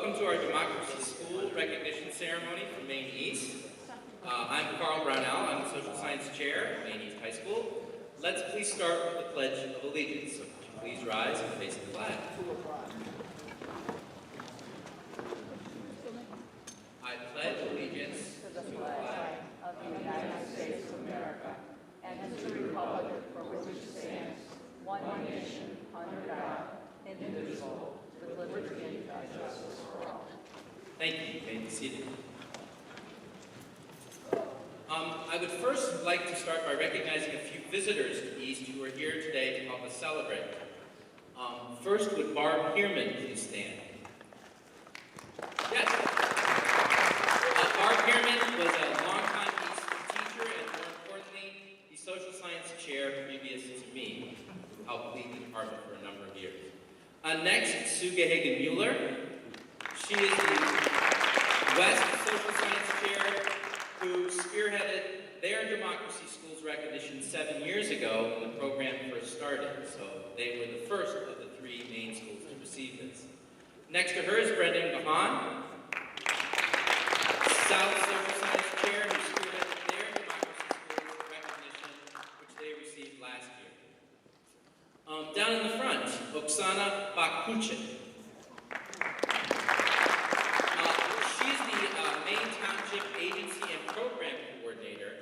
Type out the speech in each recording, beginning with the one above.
Welcome to our Democracy School Recognition Ceremony for Maine East. I'm Carl Brownell. I'm the Social Science Chair at Maine East High School. Let's please start with the Pledge of Allegiance. So please rise and face the flag. I pledge allegiance to the flag of the United States of America and to the republic for which it stands, one nation, under God, indivisible, with liberty and justice for all. Thank you. You may be seated. I would first like to start by recognizing a few visitors to East who are here today to help us celebrate. First, would Barb Heerman please stand? Yes. Barb Heerman was a longtime East teacher and, more importantly, the social science chair previous to me, who helped lead the department for a number of years. Next, Sue Gahagan-Mueller. She is the West Social Science Chair who spearheaded their Democracy Schools recognition 7 years ago when the program first started. So they were the first of the 3 Maine schools to receive this. Next to her is Brendan Gahan, South Social Science Chair who spearheaded their Democracy Schools recognition, which they received last year. Down in the front, Oksana Bakuchin. She's the Maine Township Agency and Program Coordinator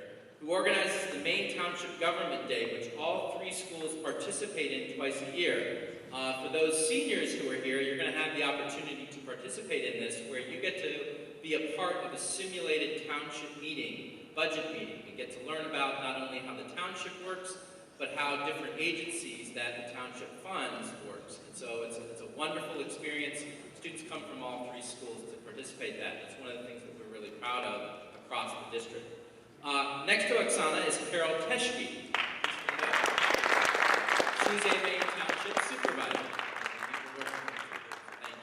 who organizes the Maine Township Government Day, which all 3 schools participate in twice a year. For those seniors who are here, you're going to have the opportunity to participate in this, where you get to be a part of a simulated township meeting, budget meeting. You get to learn about not only how the township works, but how different agencies that the township funds works. And so it's a wonderful experience. Students come from all 3 schools to participate in that. It's one of the things that we're really proud of across the district. Next to Oksana is Carol Teschke. She's a Maine Township Supervisor. Thank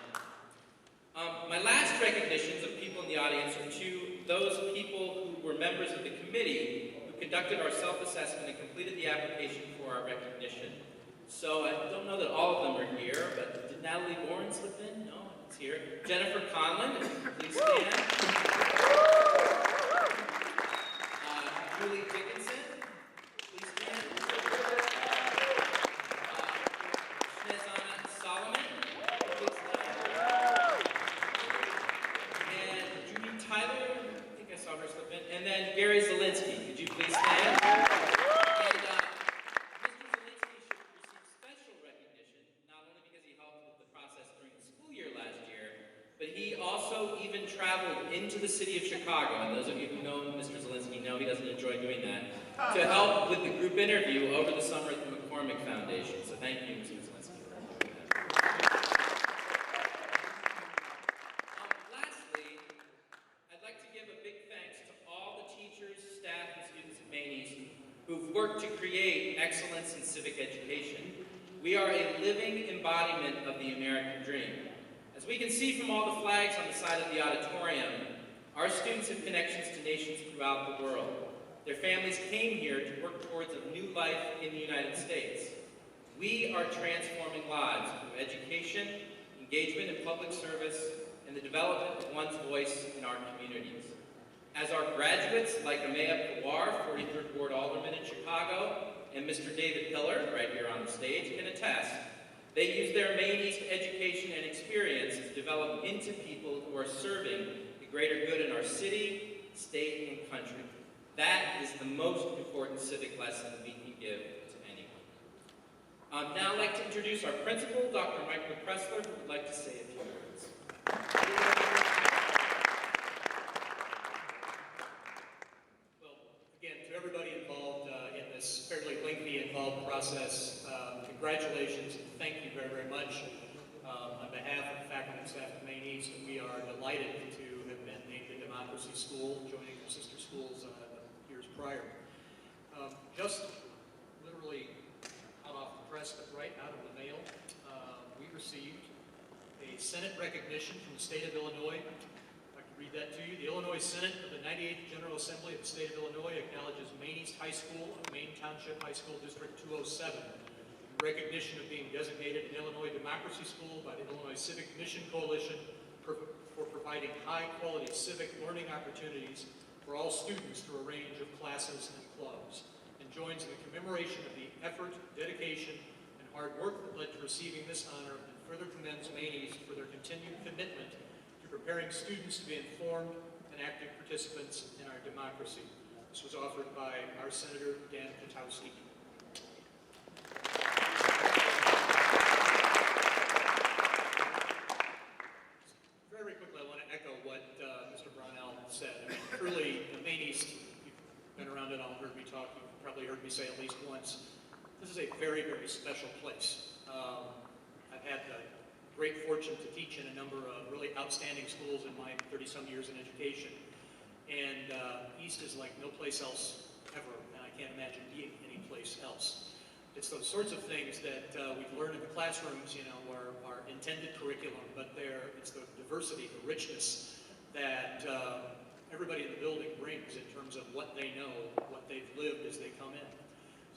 you. My last recognitions of people in the audience are to those people who were members of the committee who conducted our self-assessment and completed the application for our recognition. So I don't know that all of them are here, but did Natalie Bourne slip in? No, it's here. Jennifer Conlon, please stand. Julie Dickinson, please stand. Snezana Solomon, please stand. And Judy Tyler, I think I saw her slip in. And then Gary Zielinski, could you please stand? And Mr. Zielinski should receive special recognition, not only because he helped with the process during the school year last year, but he also even traveled into the city of Chicago, and those of you who know Mr. Zielinski know he doesn't enjoy doing that, to help with the group interview over the summer at the McCormick Foundation. So thank you, Mr. Zielinski. Lastly, I'd like to give a big thanks to all the teachers, staff, and students at Maine East who've worked to create excellence in civic education. We are a living embodiment of the American dream. As we can see from all the flags on the side of the auditorium, our students have connections to nations throughout the world. Their families came here to work towards a new life in the United States. We are transforming lives through education, engagement in public service, and the development of one's voice in our communities. As our graduates, like Amaya Pawar, 43rd Ward Alderman in Chicago, and Mr. David Hiller, right here on the stage, can attest, they use their Maine East education and experience to develop into people who are serving the greater good in our city, state, and country. That is the most important civic lesson we can give to anyone. Now I'd like to introduce our principal, Dr. Michael Pressler, who would like to say a few words. Well, again, to everybody involved in this fairly lengthy, involved process, congratulations and thank you very, very much. On behalf of the faculty and staff at Maine East, we are delighted to have been named a Democracy School, joining our sister schools years prior. Just literally hot off the press, but right out of the mail, we received a Senate recognition from the state of Illinois. I'd like to read that to you. The Illinois Senate of the 98th General Assembly of the state of Illinois acknowledges Maine East High School of Maine Township High School District 207 in recognition of being designated an Illinois Democracy School by the Illinois Civic Mission Coalition for providing high-quality civic learning opportunities for all students through a range of classes and clubs, and joins in the commemoration of the effort, dedication, and hard work that led to receiving this honor, and further commends Maines for their continued commitment to preparing students to be informed and active participants in our democracy. This was offered by our Senator Dan Katowski. Very quickly, I want to echo what Mr. Brownell said. I mean, truly, the Maine East, you've been around it all, heard me talk, you've probably heard me say at least once, this is a very, very special place. I've had the great fortune to teach in a number of really outstanding schools in my 30-some years in education. And East is like no place else ever, and I can't imagine being any place else. It's those sorts of things that we've learned in the classrooms, you know, our intended curriculum, but it's the diversity, the richness that everybody in the building brings in terms of what they know, what they've lived as they come in.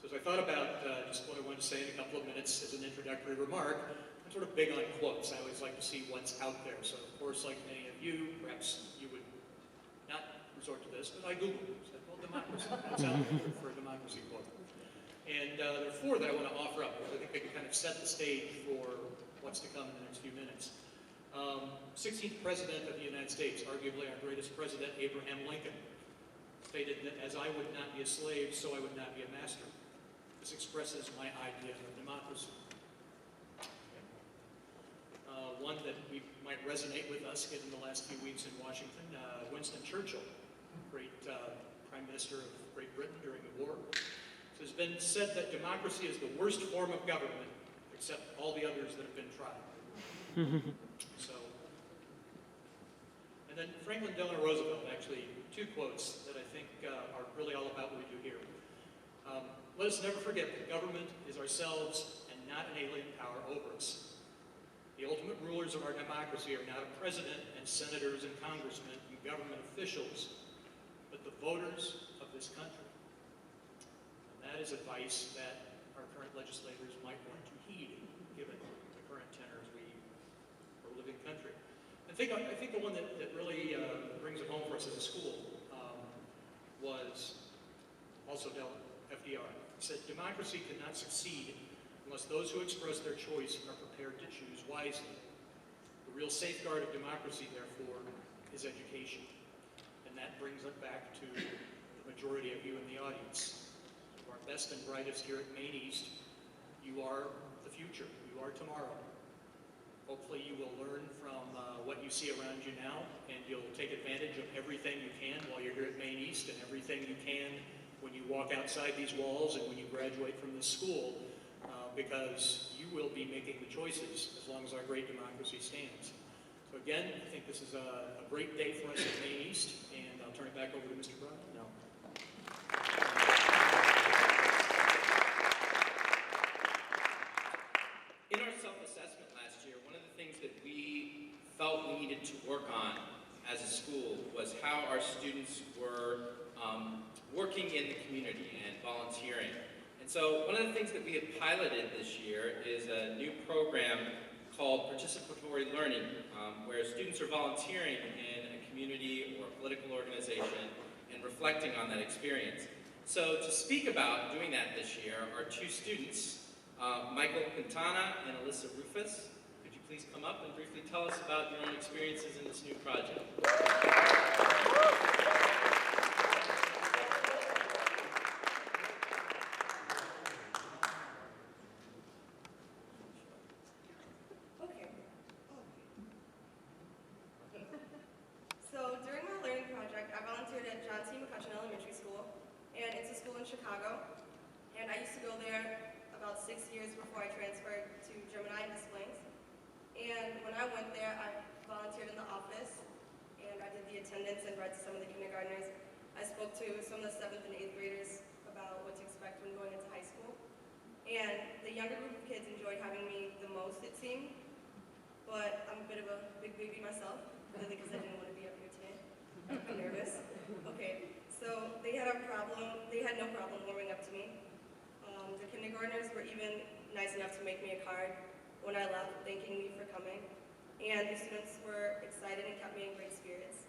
So as I thought about just what I wanted to say in a couple of minutes as an introductory remark, I'm sort of big on quotes. I always like to see what's out there. So of course, like many of you, perhaps you would not resort to this, but I Googled it. Said, well, democracy. That's out there for a democracy quote. And there are four that I want to offer up, because I think they can kind of set the stage for what's to come in the next few minutes. 16th President of the United States, arguably our greatest president, Abraham Lincoln, stated that as I would not be a slave, so I would not be a master. This expresses my idea of democracy. One that might resonate with us given the last few weeks in Washington, Winston Churchill, great Prime Minister of Great Britain during the war. So it's been said that democracy is the worst form of government, except all the others that have been tried. So, and then Franklin Delano Roosevelt, actually, two quotes that I think are really all about what we do here. Let us never forget that government is ourselves and not an alien power over us. The ultimate rulers of our democracy are not a president and senators and congressmen and government officials, but the voters of this country. And that is advice that our current legislators might want to heed, given the current tenor as we are living country. I think the one that really brings it home for us as a school was also FDR. He said, democracy cannot succeed unless those who express their choice are prepared to choose wisely. The real safeguard of democracy, therefore, is education. And that brings us back to the majority of you in the audience. You are best and brightest here at Maine East. You are the future. You are tomorrow. Hopefully you will learn from what you see around you now, and you'll take advantage of everything you can while you're here at Maine East, and everything you can when you walk outside these walls and when you graduate from this school, because you will be making the choices as long as our great democracy stands. So again, I think this is a great day for us at Maine East, and I'll turn it back over to Mr. Brown. No. In our self-assessment last year, one of the things that we felt we needed to work on as a school was how our students were working in the community and volunteering. And so one of the things that we have piloted this year is a new program called Participatory Learning, where students are volunteering in a community or a political organization and reflecting on that experience. So to speak about doing that this year are two students, Michael Quintana and Alyssa Rufus. Could you please come up and briefly tell us about your own experiences in this new project? Chicago, and I used to go there about 6 years before I transferred to Gemini in Des Plaines. And when I went there, I volunteered in the office, and I did the attendance and read to some of the kindergartners. I spoke to some of the 7th and 8th graders about what to expect when going into high school. And the younger group of kids enjoyed having me the most, it seemed. But I'm a bit of a big baby myself, really, because I didn't want to be up here today. I'm nervous. Okay. So they had no problem warming up to me. The kindergartners were even nice enough to make me a card when I left, thanking me for coming. and the students were excited and kept me in great spirits.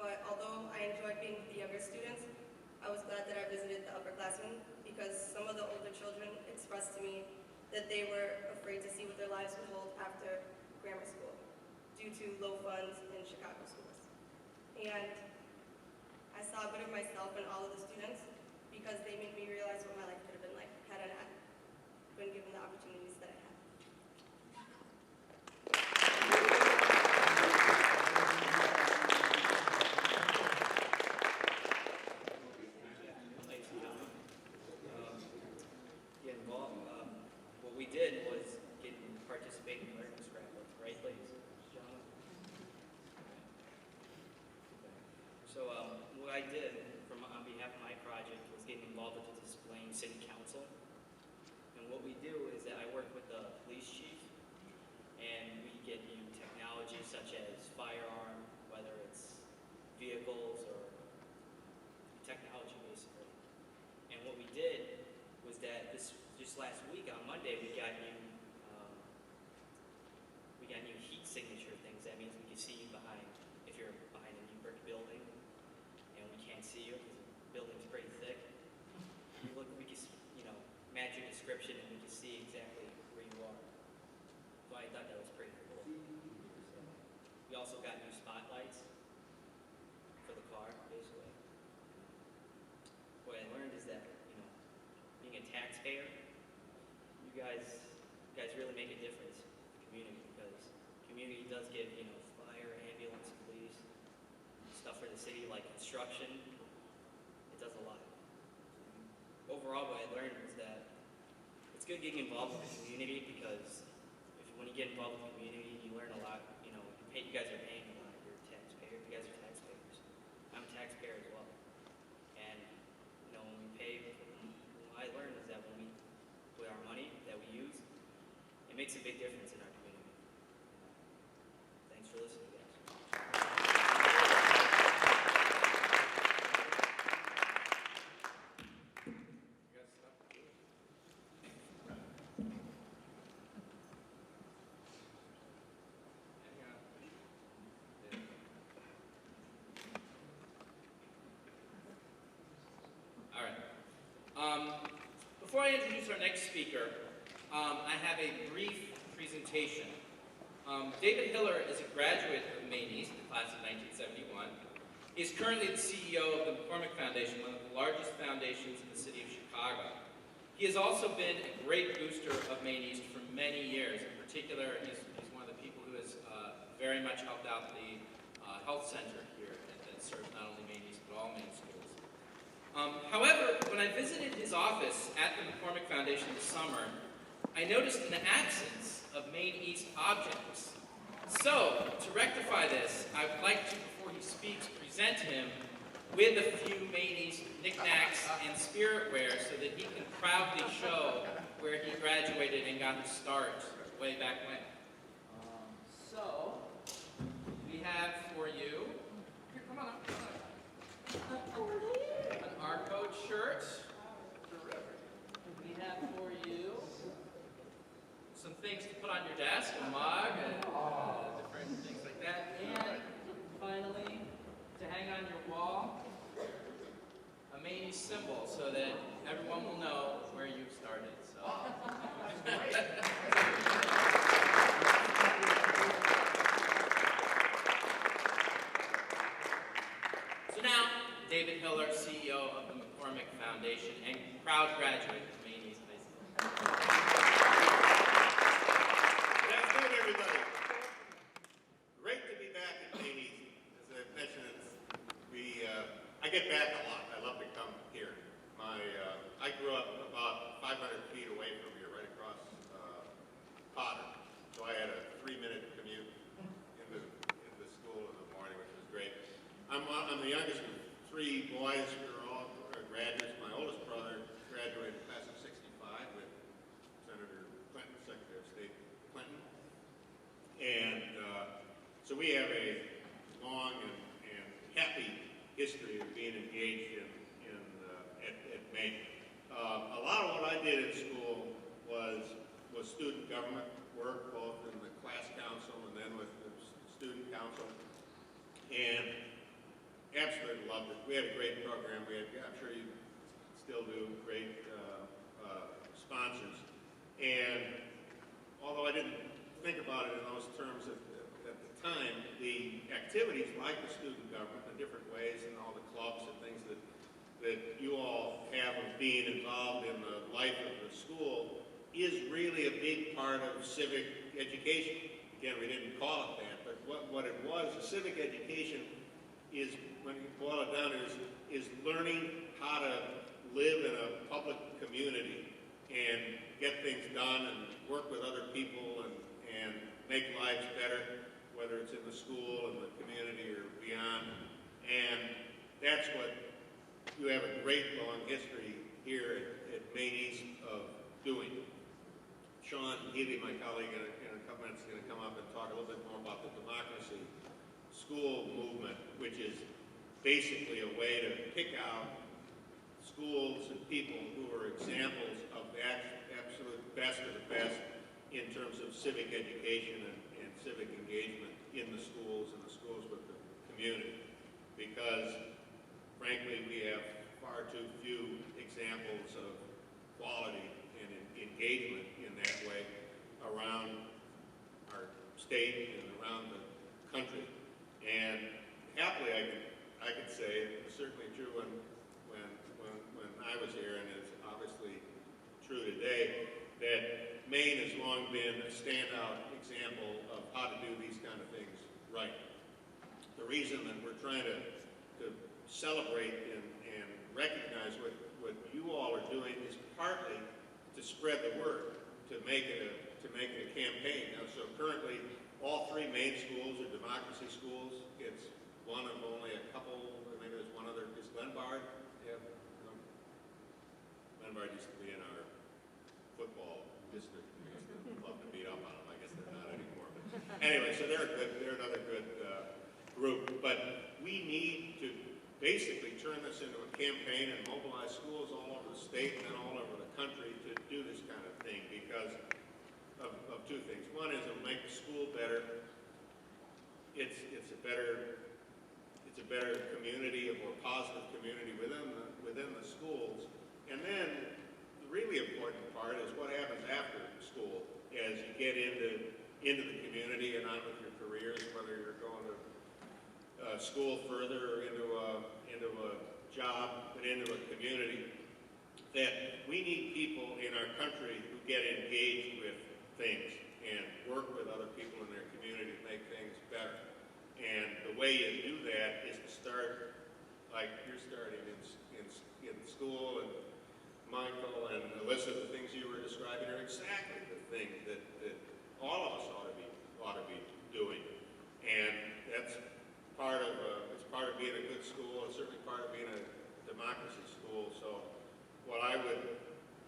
But although I enjoyed being with the younger students, I was glad that I visited the upperclassmen because some of the older children expressed to me that they were afraid to see what their lives would hold after grammar school due to low funds in Chicago schools. And I saw a bit of myself in all of the students because they made me realize what my life could have been like had I not been given the opportunities that I had. Get involved. What we did was participate in learning scrapbook, right, ladies and gentlemen? So what I did on behalf of my project was getting involved with the displaying city council. And what we do is that I work with the police chief, and we get you technology such as firearm, whether it's vehicles or technology basically. And what we did was that just last week on Monday we got you heat signature things. That means we can see you behind, if you're behind a new brick building, and we can't see you because the building's pretty thick. We can, match your description and we can see exactly where you are. So I thought that was pretty cool. We also got new spotlights for the car, basically. What I learned is that, being a taxpayer, you guys really make a difference in the community because the community does give, fire, ambulance, police, stuff for the city like construction. It does a lot. Overall, what I learned was that it's good getting involved with the community because when you get involved with the community, you learn a lot. You guys are paying a lot. You're a taxpayer. You guys are taxpayers. I'm a taxpayer as well. And when we pay, what I learned is that when we put our money that we use, it makes a big difference in our community. Thanks for listening, guys. All right. Before I introduce our next speaker, I have a brief presentation. David Hiller is a graduate of Maine East, the class of 1971. He is currently the CEO of the McCormick Foundation, one of the largest foundations in the city of Chicago. He has also been a great booster of Maine East for many years. In particular, he's one of the people who has very much helped out the health center here that serves not only Maine East, but all Maine schools. However, when I visited his office at the McCormick Foundation this summer, I noticed an absence of Maine East objects. So, to rectify this, I would like to, before he speaks, present him with a few Maine East knickknacks and spiritware so that he can proudly show where he graduated and got his start way back when. So, we have for you, here, come on up, an R-code shirt. We have for you some things to put on your desk, a mug, and different things like that. And finally, to hang on your wall, a Maine East symbol so that everyone will know where you started. So now, David Hiller, CEO of the McCormick Foundation and proud graduate of Maine East High School. Good afternoon, everybody. Great to be back at Maine East. As I mentioned, I get back a lot. I love to come here. I grew up about 500 feet away from here, right across Potter. So I had a 3-minute commute into school in the morning, which was great. I'm the youngest of 3 boys. We're all graduates. My oldest brother graduated class of '65 with Senator Clinton, Secretary of State Clinton. And so we have a long and happy history of being engaged at Maine. A lot of what I did in school was student government work, both in the class council and council, and absolutely loved it. We had a great program. We had, I'm sure you still do, great sponsors. And although I didn't think about it in those terms at the time, the activities like the student government in different ways and all the clubs and things that you all have of being involved in the life of the school is really a big part of civic education. Again, we didn't call it that, but what it was, the civic education is, when you boil it down, is learning how to live in a public community and get things done and work with other people and make lives better, whether it's in the school, in the community, or beyond. And that's what you have a great long history here at Maine East of doing. Sean Healy, my colleague, in a couple minutes is going to come up and talk a little bit more about the democracy school movement, which is basically a way to pick out schools and people who are examples of the absolute best of the best in terms of civic education and civic engagement in the schools and the schools with the community. Because, frankly, we have far too few examples of quality and engagement in that way around our state and around the country. And happily, I could say, it was certainly true when I was here, and it's obviously true today, that Maine has long been a standout example of how to do these kind of things right. The reason that we're trying to celebrate and recognize what you all are doing is partly to spread the word, to make it a campaign. Now, so currently, all three Maine schools are democracy schools. It's one of only a couple, maybe there's one other, is Glenbard? Yeah. No. Glenbard used to be in our football district. We'd love to beat up on them. I guess they're not anymore. But anyway, so they're another good group. But we need to basically turn this into a campaign and mobilize schools all over the state and then all over the country to do this kind of thing because of two things. One is it'll make the school better. It's a better community, a more positive community within the schools. And then the really important part is what happens after school as you get into the community and on with your careers, whether you're going to school further or into a job, but into a community. That we need people in our country who get engaged with things and work with other people in their community to make things better. And the way you do that is to start like you're starting in school, and Michael and Alyssa, the things you were describing are exactly the things that all of us ought to be doing. And that's part of being a good school. It's certainly part of being a democracy school. So what I would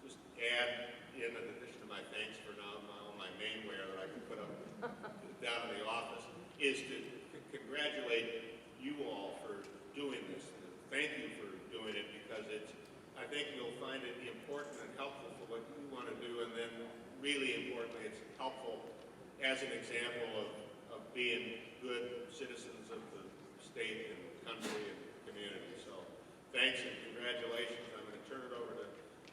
just add, in addition to my thanks for now all my Maineware that I can put up down in the office, is to congratulate you all for doing this. Thank you for doing it because I think you'll find it important and helpful for what you want to do, and then really importantly, it's helpful as an example of being good citizens of the state and country and community. So thanks and congratulations. I'm going to turn it over to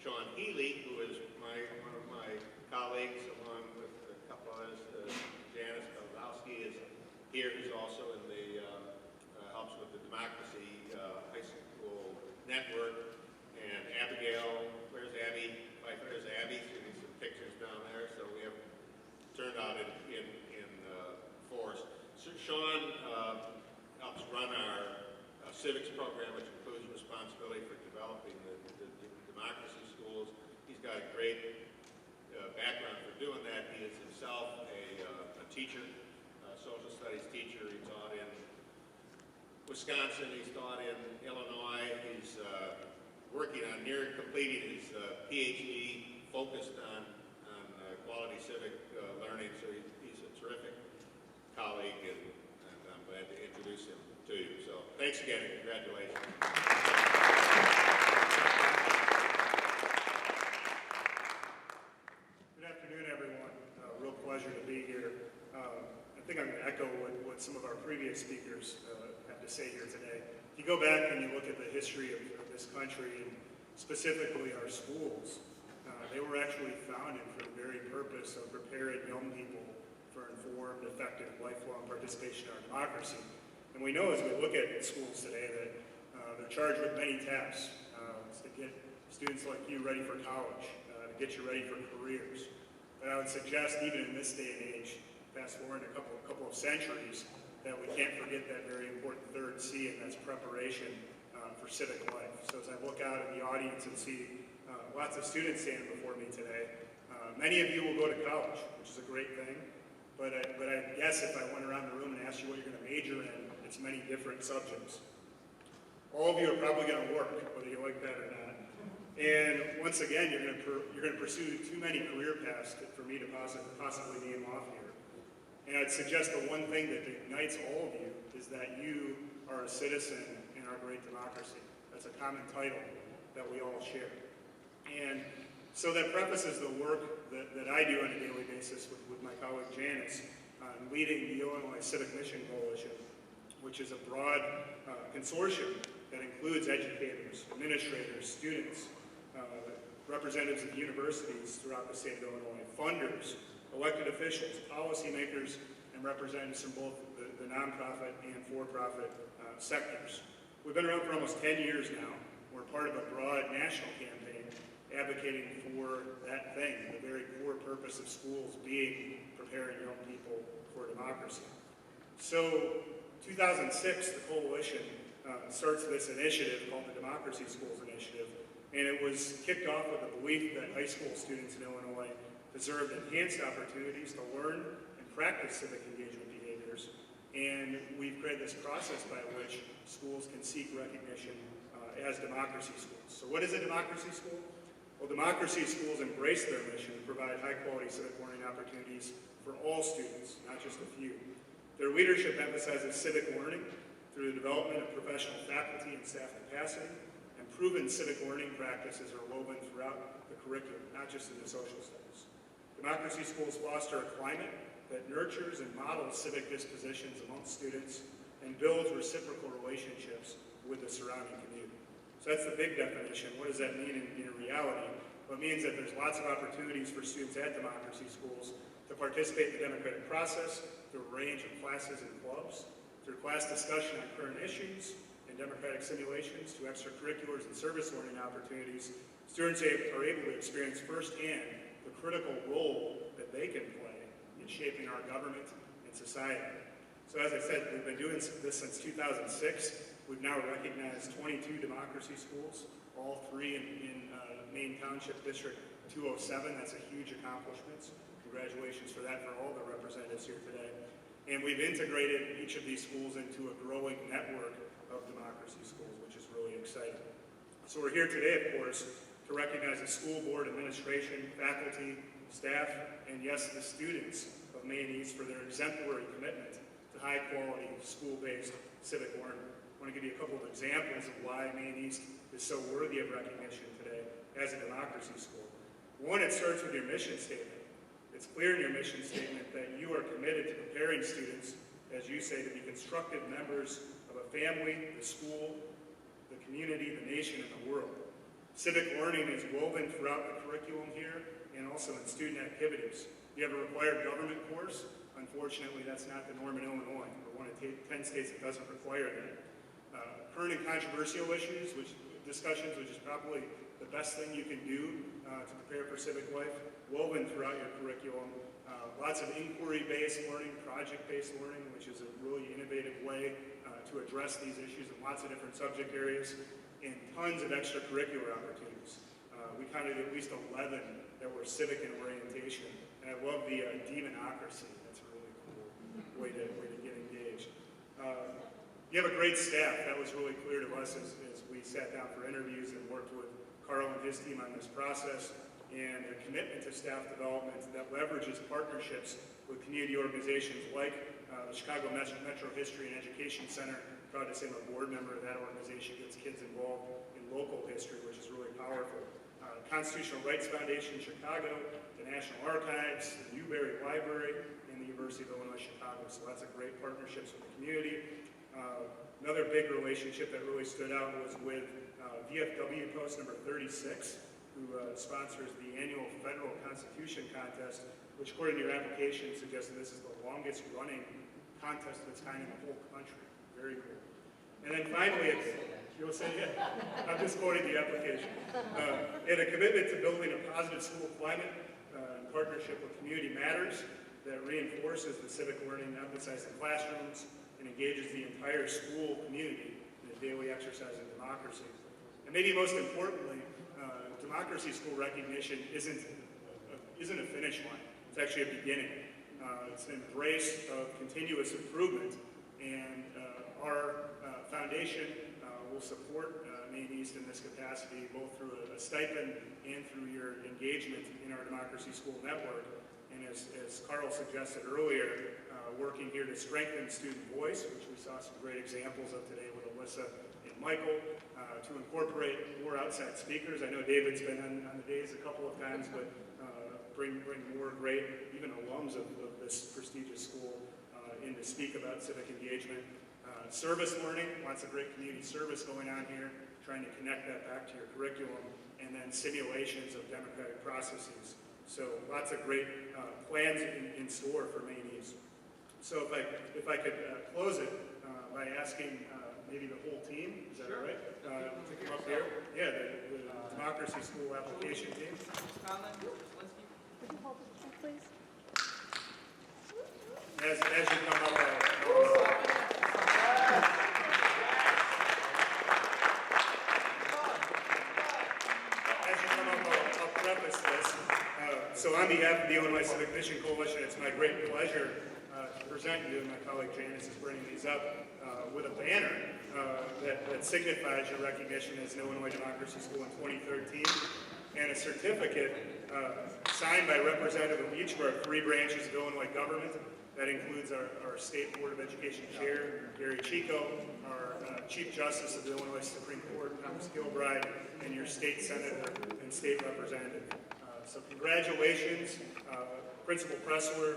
Sean Healy, who is one of my colleagues, along with a couple others. Janice Kozlowski is here, who's also in the helps with the Democracy High School Network. And Abigail, where's Abby? There's Abby. She needs some pictures down there. So we have turned out in force. So Sean helps run our civics program, which includes responsibility for developing the democracy schools. He's got a great background for doing that. He is himself a teacher, a social studies teacher. He taught in Wisconsin. He's taught in Illinois. He's working on near completing his PhD focused on quality civic learning. So he's a terrific colleague, and I'm glad to introduce him to you. So thanks again and congratulations. Good afternoon, everyone. Real pleasure to be here. And think I'm going to echo what some of our previous speakers have to say here today. If you go back and you look at the history of this country, and specifically our schools, they were actually founded for the very purpose of preparing young people for informed, effective, lifelong participation in our democracy. And we know as we look at schools today that they're charged with many tasks to get students like you ready for college, to get you ready for careers. But I would suggest even in this day and age, fast forward a couple of centuries, that we can't forget that very important third C, and that's preparation for civic life. So as I look out in the audience and see lots of students standing before me today, many of you will go to college, which is a great thing. But I guess if I went around the room and asked you what you're going to major in, it's many different subjects. All of you are probably going to work, whether you like that or not. And once again, you're going to pursue too many career paths for me to possibly name off here. And I'd suggest the one thing that ignites all of you is that you are a citizen in our great democracy. That's a common title that we all share. And so that prefaces the work that I do on a daily basis with my colleague Janice, leading the Illinois Civic Mission Coalition, which is a broad consortium that includes educators, administrators, students, representatives of universities throughout the state of Illinois, funders, elected officials, policymakers, and representatives from both the nonprofit and for-profit sectors. We've been around for almost 10 years now. We're part of a broad national campaign advocating for that thing, the very core purpose of schools being preparing young people for democracy. So 2006, the coalition starts this initiative called the Democracy Schools Initiative, and it was kicked off with the belief that high school students in Illinois deserved enhanced opportunities to learn and practice civic engagement behaviors, and we've created this process by which schools can seek recognition as democracy schools. So what is a democracy school? Well, democracy schools embrace their mission to provide high-quality civic learning opportunities for all students, not just a few. Their leadership emphasizes civic learning through the development of professional faculty and staff capacity, and proven civic learning practices are woven throughout the curriculum, not just in the social studies. Democracy schools foster a climate that nurtures and models civic dispositions amongst students and builds reciprocal relationships with the surrounding community. So that's the big definition. What does that mean in reality? Well, it means that there's lots of opportunities for students at democracy schools to participate in the democratic process through a range of classes and clubs, through class discussion on current issues and democratic simulations, to extracurriculars and service learning opportunities. Students are able to experience firsthand the critical role that they can play in shaping our government and society. So as I said, we've been doing this since 2006. We've now recognized 22 democracy schools, all three in Maine Township District 207. That's a huge accomplishment. Congratulations for that for all the representatives here today. And we've integrated each of these schools into a growing network of democracy schools, which is really exciting. So we're here today, of course, to recognize the school board, administration, faculty, staff, and yes, the students of Maine East for their exemplary commitment to high-quality, school-based civic learning. I want to give you a couple of examples of why Maine East is so worthy of recognition today as a democracy school. One, it starts with your mission statement. It's clear in your mission statement that you are committed to preparing students, as you say, to be constructive members of a family, the school, the community, the nation, and the world. Civic learning is woven throughout the curriculum here and also in student activities. You have a required government course. Unfortunately, that's not the norm in Illinois. We're one of 10 states that doesn't require that. Current and controversial issues, discussions, which is probably the best thing you can do to prepare for civic life, woven throughout your curriculum. Lots of inquiry-based learning, project-based learning, which is a really innovative way to address these issues in lots of different subject areas, and tons of extracurricular opportunities. We counted at least 11 that were civic in orientation, and I love the demonocracy. That's a really cool way to get engaged. You have a great staff. That was really clear to us as we sat down for interviews and worked with Carl and his team on this process, and a commitment to staff development that leverages partnerships with community organizations like the Chicago Metro History and Education Center. Proud to say I'm a board member of that organization, gets kids involved in local history, which is really powerful. Constitutional Rights Foundation in Chicago, the National Archives, the Newberry Library, and the University of Illinois Chicago. So lots of great partnerships with the community. Another big relationship that really stood out was with VFW Post number 36, who sponsors the annual Federal Constitution Contest, which according to your application suggests that this is the longest running contest of its kind in the whole country. Very cool. And then finally, you'll say, yeah, I'm just quoting the application. And a commitment to building a positive school climate in partnership with Community Matters that reinforces the civic learning emphasized in classrooms and engages the entire school community in a daily exercise in democracy. And maybe most importantly, democracy school recognition isn't a finish line. It's actually a beginning. It's an embrace of continuous improvement, and our foundation will support Maine East in this capacity, both through a stipend and through your engagement in our democracy school network. And as Carl suggested earlier, working here to strengthen student voice, which we saw some great examples of today with Alyssa and Michael, to incorporate more outside speakers. I know David's been on the days a couple of times, but bring more great, even alums of this prestigious school in to speak about civic engagement. Service learning, lots of great community service going on here, trying to connect that back to your curriculum, and then simulations of democratic processes. So lots of great plans in store for Maine East. So if I could close it by asking maybe the whole team, is that Sure. right? To come up here. Yeah, the Democracy School application team. Conlon, Linsky. Would you hold it, please? As you come up, I'll preface this. So on behalf of the Illinois Civic Mission Coalition, it's my great pleasure to present you, and my colleague Janice is bringing these up, with a banner that signifies your recognition as an Illinois Democracy School in 2013, and a certificate signed by a representative of each of our three branches of Illinois government. That includes our State Board of Education Chair, Gary Chico, our Chief Justice of the Illinois Supreme Court, Thomas Gilbride, and your State Senator and State Representative. So congratulations, Principal Pressler,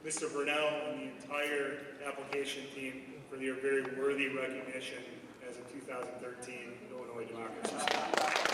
Mr. Burnell, and the entire application team for your very worthy recognition as a 2013 Illinois Democracy School.